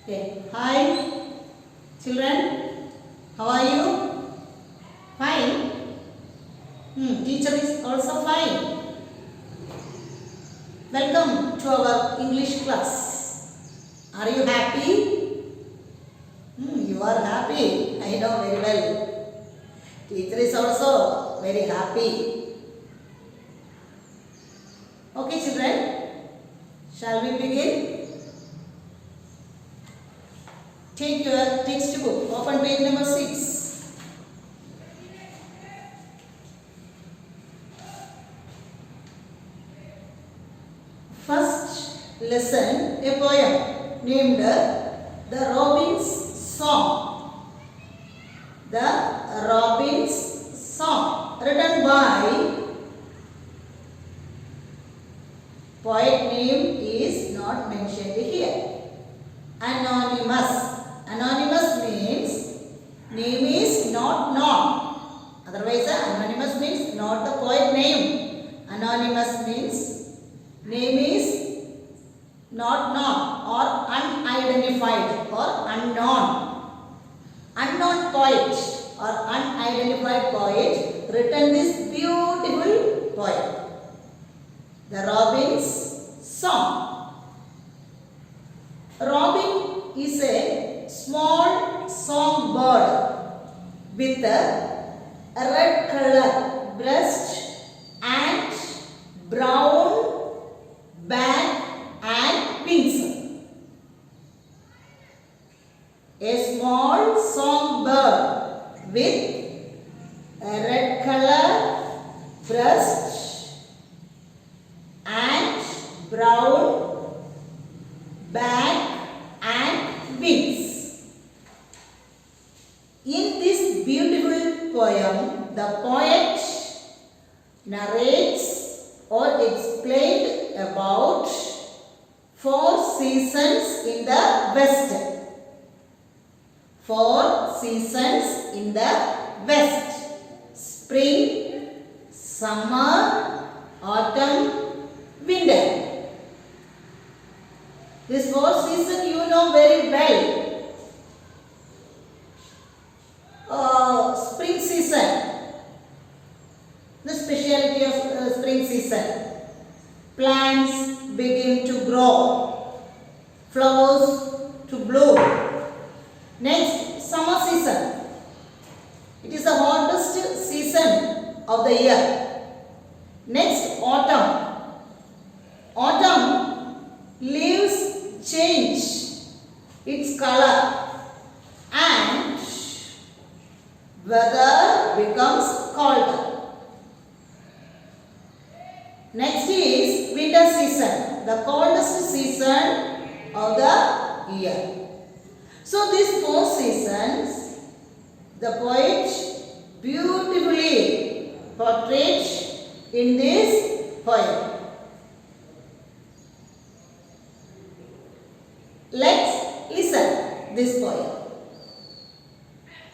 Okay. Hi, children. How are you? Fine. Teacher is also fine. Welcome to our English class. Are you happy? You are happy. I know very well. Teacher is also very happy. Okay, children. Shall we begin? Take your textbook. Open page number 6. First lesson, a poem named The Robin's Song. The Robin's Song, written by poet name is not mentioned here. Anonymous. Anonymous means name is not known. Otherwise, anonymous means not the poet name. Anonymous means name is not known or unidentified or unknown. Unknown poet or unidentified poet written this beautiful poem. The Robin's Song. Robin is a small songbird with a red color breast and brown back and wings. A small songbird with a red color breast and brown back and wings. In this beautiful poem, the poet narrates or explains about 4 seasons in the West. 4 seasons in the West. Spring, summer, autumn, winter. This 4 season you know very well. Spring season. The speciality of spring season. Plants begin to grow. Flowers to bloom. Next, summer season. It is the hottest season of the year. Next, autumn. Autumn, leaves change its color and weather becomes colder. Next is winter season, the coldest season of the year. So these 4 seasons, the poet beautifully portrayed in this poem. Let's listen this poem.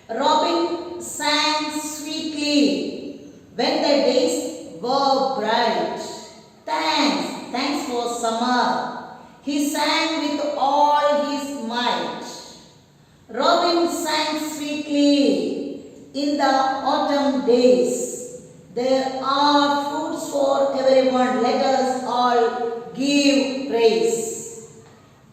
Robin sang sweetly when the days were bright. Thanks for summer. He sang with all his might. Robin sang sweetly in the autumn days. There are fruits for everyone. Let us all give praise.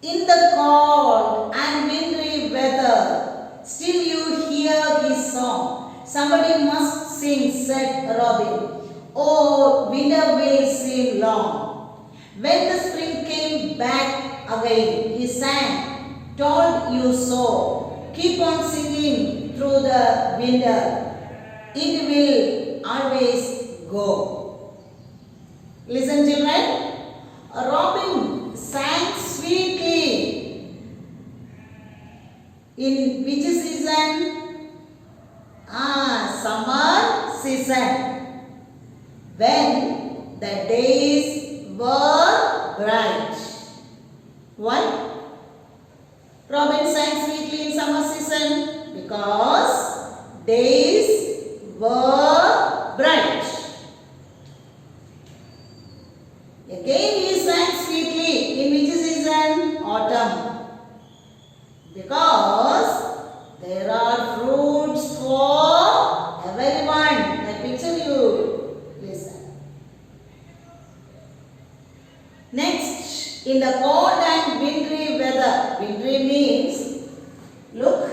In the cold and wintry weather, still you hear his song. Somebody must sing, said Robin. Oh, winter will seem long. When the spring came back again, he sang, told you so. Keep on singing through the winter. It will always go. Listen, children. Robin sang sweetly. In which season? Summer season. When the days were bright. Why? Robin sang sweetly in summer season because days were bright. Again he sang sweetly in which season? Autumn. Because there are fruits for everyone. The picture you listen. Next, in the cold and wintry weather. Wintry means, look,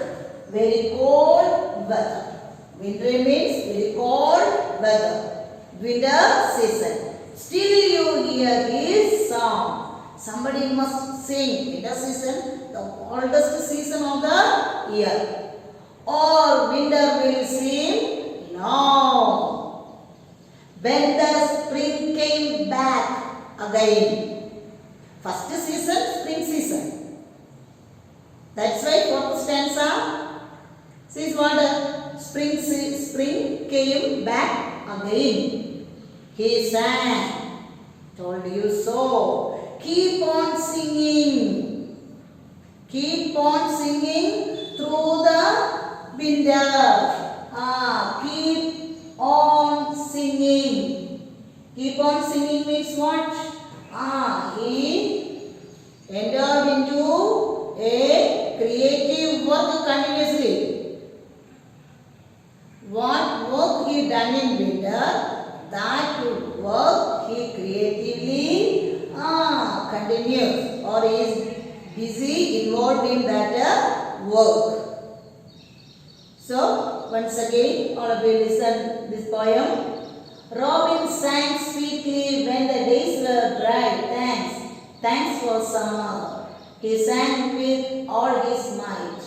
very cold weather. Wintry means very cold weather. Winter season. Still you hear his song. Somebody must sing. Winter season, the coldest season of the year. Or winter will seem long. When the spring came back again. First season, spring season. That's why fourth stanza says what? Spring came back again. He sang, told you so. Keep on singing. Keep on singing through the winter. Keep on singing. Keep on singing means what? He entered into a creative work continuously. What work he done in winter, that work he creatively continues or is busy involved in that work. So, once again, all of you listen this poem. Robin sang sweetly when the days were bright. Thanks for summer. He sang with all his might.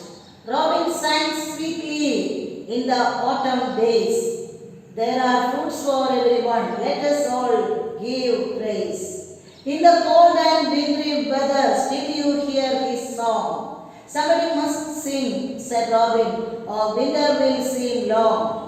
Robin sang sweetly in the autumn days. There are fruits for everyone. Let us all give praise. In the cold and wintry weather, still you hear his song. Somebody must sing, said Robin, or winter will seem long.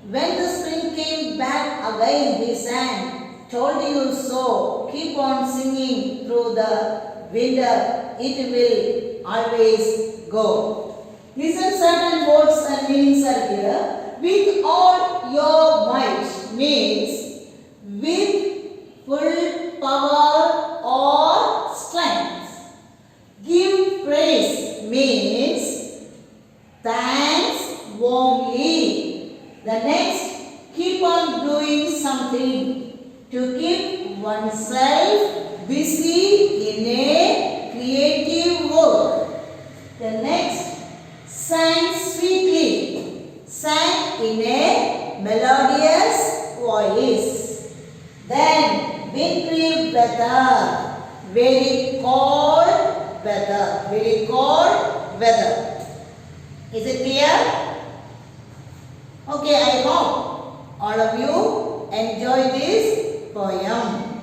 When the spring came back again, he sang, told you so. Keep on singing through the winter, it will always go. Listen, certain words and meanings are here. With all your might means with full power or strength. Give praise means thanks warmly. The next, keep on doing something to keep oneself busy in a creative work. The next, sang sweetly, sang in a melodious voice. Then, wintry weather, very cold weather, very cold weather. Is it clear? Okay, I hope all of you enjoy this poem.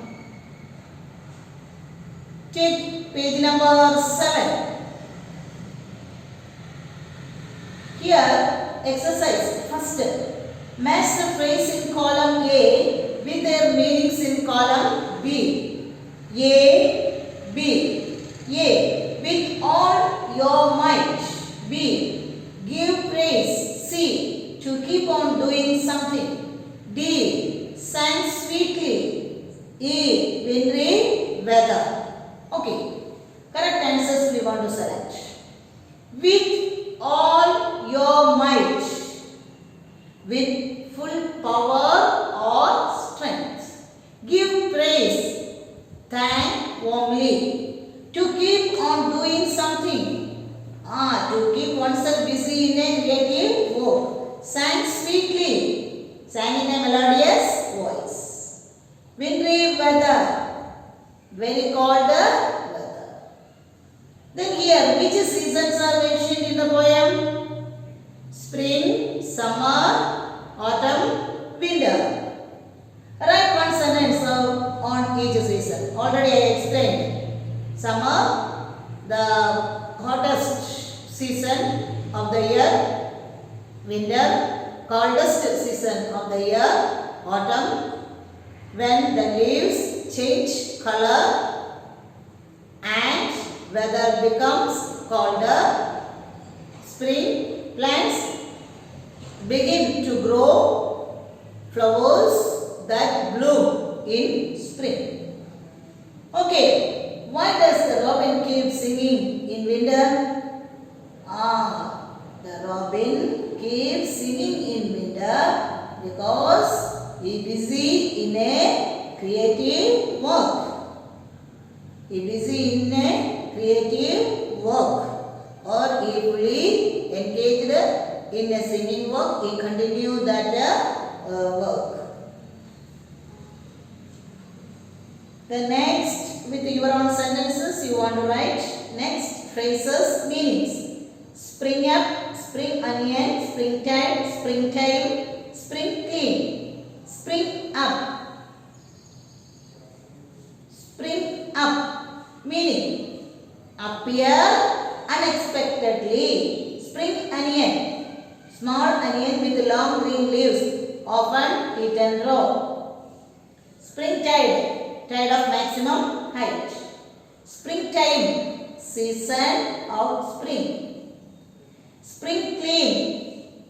Take page number 7. Here, exercise. First, match the phrase in column A with their meanings in column B. A, B. A, with all your might. B, give praise. C, to keep on doing something. D, sang sweetly. E, wintry weather. Okay, correct answers we want to select. With all your might, with full power or strength. Give praise, thank warmly. To keep on doing something. To keep oneself busy in a creative work. Sang sweetly, sang in a melodious voice. Wintry weather, very cold weather. Then here, which seasons are mentioned in the poem? Spring, summer, autumn, winter. Write one sentence on each season. Already I explained. Summer, the hottest season of the year. Winter, coldest season of the year. Autumn, when the leaves change color and weather becomes colder. Spring, plants begin to grow flowers that bloom in spring. Okay, why does the robin keep singing in winter? The robin keeps singing in winter because he busy in a creative work. He busy in a creative work, or he fully engaged in a singing work. He continued that work. The next, with your own sentences, you want to write next phrases, meanings. Spring up, spring onion, springtime, springtime, spring clean. Spring up. Spring up, meaning appear unexpectedly. Spring onion, small onion with long green leaves, often eaten raw. Springtide, tide of maximum height. Springtime, season of spring. Spring clean,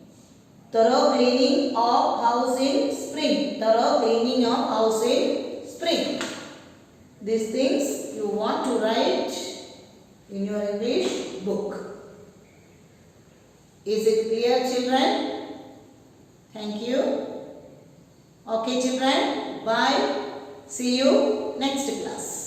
thorough cleaning of house in spring. Thorough cleaning of house in spring. These things you want to write in your English book. Is it clear, children? Thank you. Okay, children. Bye. See you next class.